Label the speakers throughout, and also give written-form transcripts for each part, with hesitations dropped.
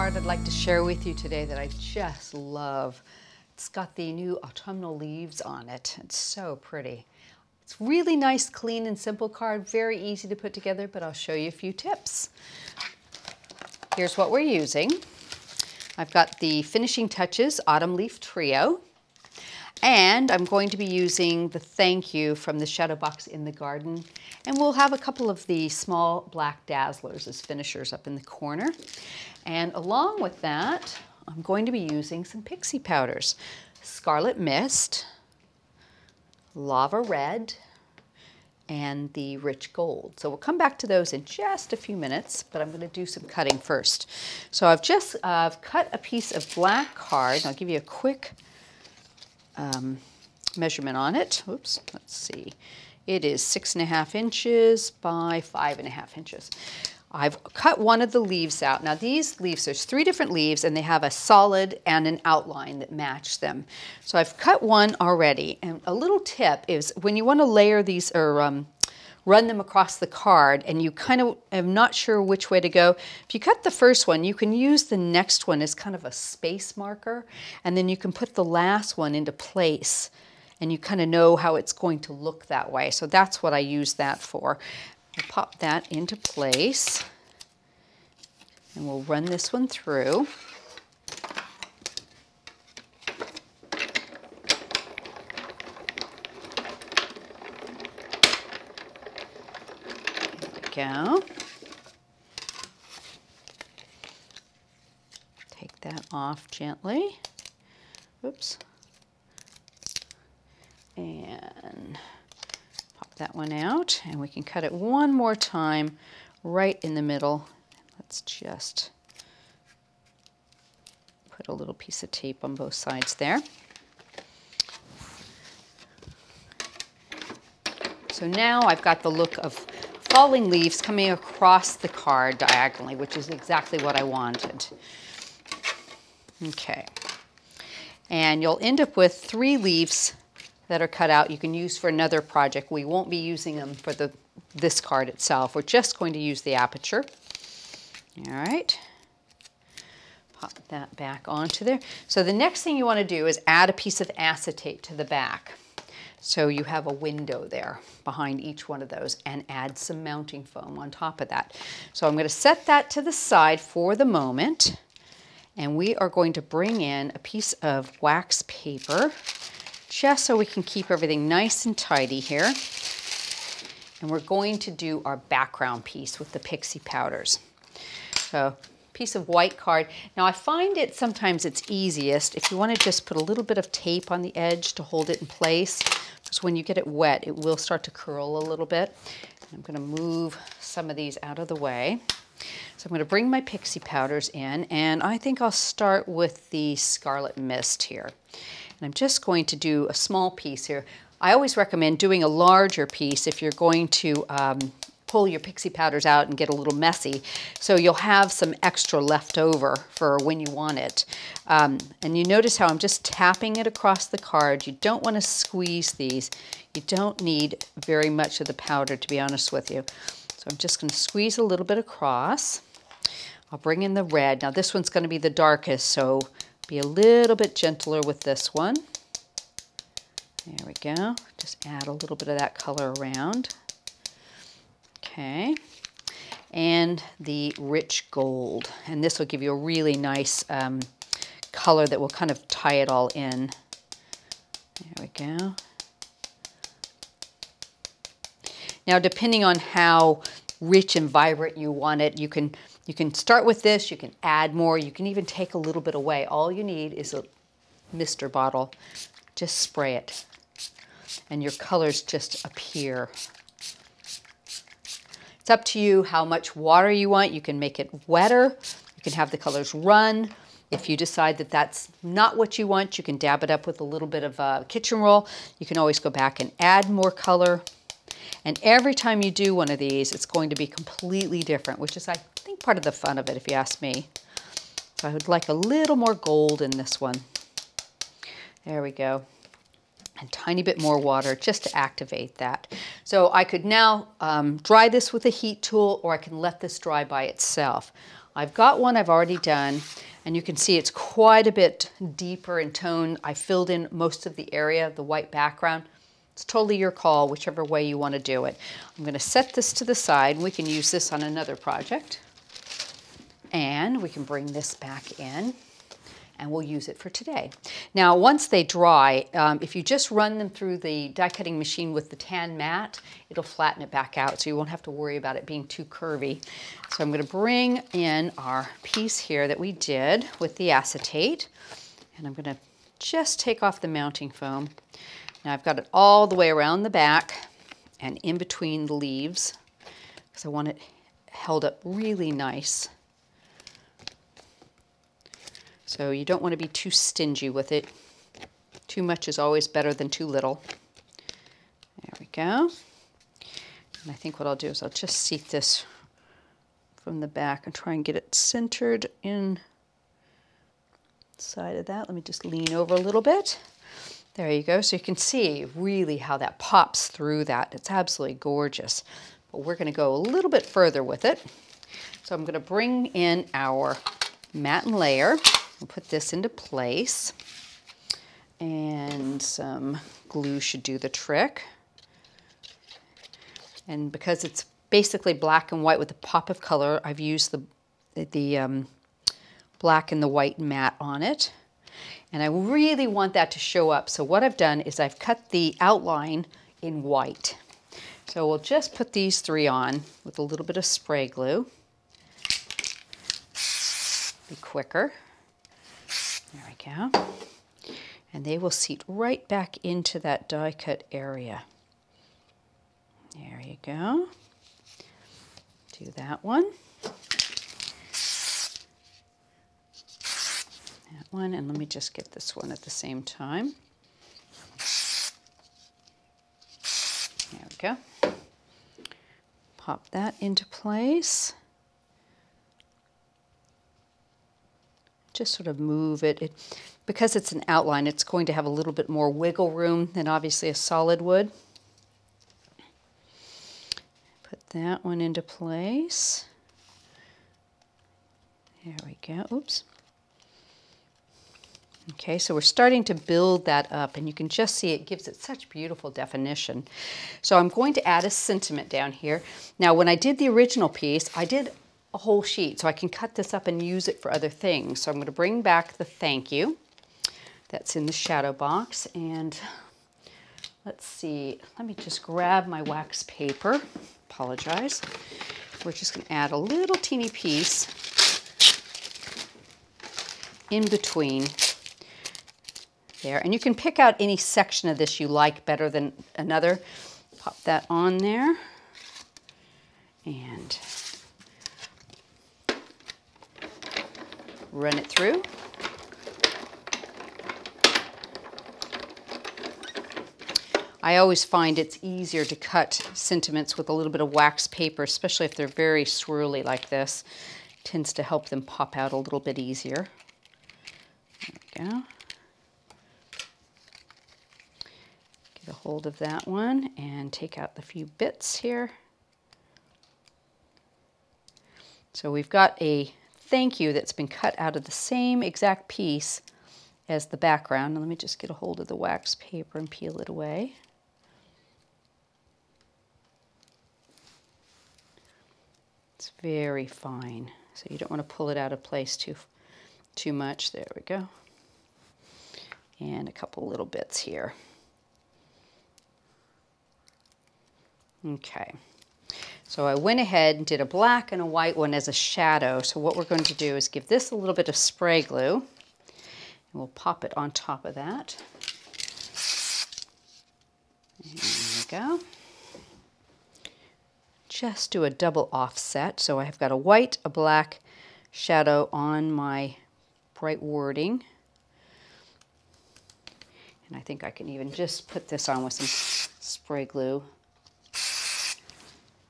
Speaker 1: card I'd like to share with you today that I just love. It's got the new autumnal leaves on it. It's so pretty. It's really nice, clean and simple card, very easy to put together, but I'll show you a few tips. Here's what we're using. I've got the Finishing Touches Autumn Leaf Trio, and I'm going to be using the Thank You from the Shadow Box in the Garden, and we'll have a couple of the small black Dazzlers as finishers up in the corner. And along with that, I'm going to be using some Pixie powders. Scarlet Mist, Lava Red, and the Rich Gold. So we'll come back to those in just a few minutes, but I'm going to do some cutting first. So I've just cut a piece of black card, and I'll give you a quick measurement on it. Oops, let's see. It is 6.5 inches by 5.5 inches. I've cut one of the leaves out. Now these leaves, there's 3 different leaves and they have a solid and an outline that match them. So I've cut one already, and a little tip is when you want to layer these or run them across the card and you kind of are not sure which way to go, if you cut the first one, you can use the next one as kind of a space marker, and then you can put the last one into place and you kind of know how it's going to look that way. So that's what I use that for. We'll pop that into place and we'll run this one through. There we go. Take that off gently. Oops. And that one out, and we can cut it one more time right in the middle. Let's just put a little piece of tape on both sides there. So now I've got the look of falling leaves coming across the card diagonally, which is exactly what I wanted. Okay, and you'll end up with 3 leaves that are cut out you can use for another project. We won't be using them for this card itself. We're just going to use the aperture. All right. Pop that back onto there. So the next thing you want to do is add a piece of acetate to the back. So you have a window there behind each one of those, and add some mounting foam on top of that. So I'm going to set that to the side for the moment, and we are going to bring in a piece of wax paper just so we can keep everything nice and tidy here. And we're going to do our background piece with the Pixie powders. So, piece of white card. Now I find it sometimes it's easiest if you want to just put a little bit of tape on the edge to hold it in place, because when you get it wet it will start to curl a little bit. I'm going to move some of these out of the way. So I'm going to bring my Pixie powders in, and I think I'll start with the Scarlet Mist here. And I'm just going to do a small piece here. I always recommend doing a larger piece if you're going to pull your Pixie powders out and get a little messy, so you'll have some extra left over for when you want it. And you notice how I'm just tapping it across the card. You don't want to squeeze these. You don't need very much of the powder, to be honest with you. So I'm just going to squeeze a little bit across. I'll bring in the red. Now this one's going to be the darkest, so be a little bit gentler with this one. There we go. Just add a little bit of that color around. Okay. And the Rich Gold. And this will give you a really nice color that will kind of tie it all in. There we go. Now, depending on how rich and vibrant you want it, you can start with this, you can add more, you can even take a little bit away. All you need is a mister bottle. Just spray it, and your colors just appear. It's up to you how much water you want. You can make it wetter. You can have the colors run. If you decide that that's not what you want, you can dab it up with a little bit of kitchen roll. You can always go back and add more color. And every time you do one of these, it's going to be completely different, which is, I think, part of the fun of it, if you ask me. So I would like a little more gold in this one. There we go. A tiny bit more water just to activate that. So I could now dry this with a heat tool, or I can let this dry by itself. I've got one I've already done, and you can see it's quite a bit deeper in tone. I filled in most of the area, the white background. It's totally your call, whichever way you want to do it. I'm going to set this to the side. We can use this on another project. And we can bring this back in, and we'll use it for today. Now, once they dry, if you just run them through the die cutting machine with the tan mat, it'll flatten it back out, so you won't have to worry about it being too curvy. So I'm going to bring in our piece here that we did with the acetate, and I'm going to just take off the mounting foam. Now I've got it all the way around the back and in between the leaves, because I want it held up really nice. So you don't want to be too stingy with it. Too much is always better than too little. There we go. And I think what I'll do is I'll just seat this from the back and try and get it centered inside of that. Let me just lean over a little bit. There you go. So you can see really how that pops through that. It's absolutely gorgeous. But we're going to go a little bit further with it. So I'm going to bring in our matte layer. We'll put this into place, and some glue should do the trick. And because it's basically black and white with a pop of color, I've used the black and the white matte on it. And I really want that to show up. So what I've done is I've cut the outline in white. So we'll just put these three on with a little bit of spray glue. Be quicker. There we go. And they will seat right back into that die cut area. There you go. Do that one. That one, and let me just get this one at the same time. There we go. Pop that into place. Just sort of move it. Because it's an outline, it's going to have a little bit more wiggle room than obviously a solid would. Put that one into place. There we go. Oops. Okay, so we're starting to build that up, and you can just see it gives it such beautiful definition. So I'm going to add a sentiment down here. Now, when I did the original piece, I did a whole sheet, so I can cut this up and use it for other things. So I'm going to bring back the thank you that's in the shadow box, and let's see, let me just grab my wax paper. Apologize. We're just going to add a little teeny piece in between there, and you can pick out any section of this you like better than another. Pop that on there, and run it through. I always find it's easier to cut sentiments with a little bit of wax paper, especially if they're very swirly like this. It tends to help them pop out a little bit easier. There we go. Get a hold of that one and take out the few bits here. So we've got a thank you that's been cut out of the same exact piece as the background. Now let me just get a hold of the wax paper and peel it away. It's very fine, so you don't want to pull it out of place too much. There we go. And a couple little bits here. Okay. So I went ahead and did a black and a white one as a shadow. So what we're going to do is give this a little bit of spray glue, and we'll pop it on top of that. There we go. Just do a double offset. So I have got a white, a black shadow on my bright wording. And I think I can even just put this on with some spray glue,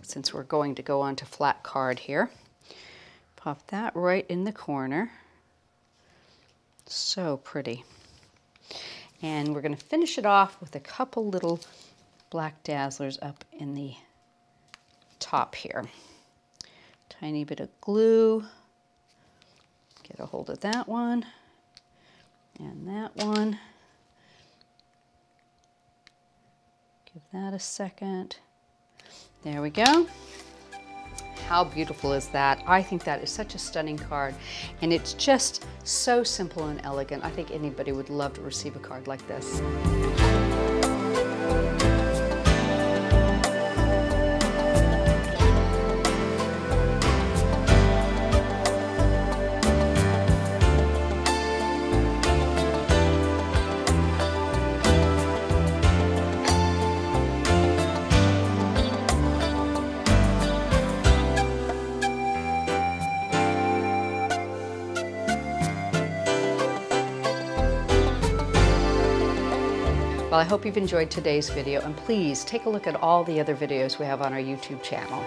Speaker 1: since we're going to go on to flat card here. Pop that right in the corner. So pretty. And we're going to finish it off with a couple little black dazzlers up in the top here. Tiny bit of glue Get a hold of that one and that one. Give that a second. There we go. How beautiful is that? I think that is such a stunning card, and it's just so simple and elegant. I think anybody would love to receive a card like this. Well, I hope you've enjoyed today's video, and please take a look at all the other videos we have on our YouTube channel.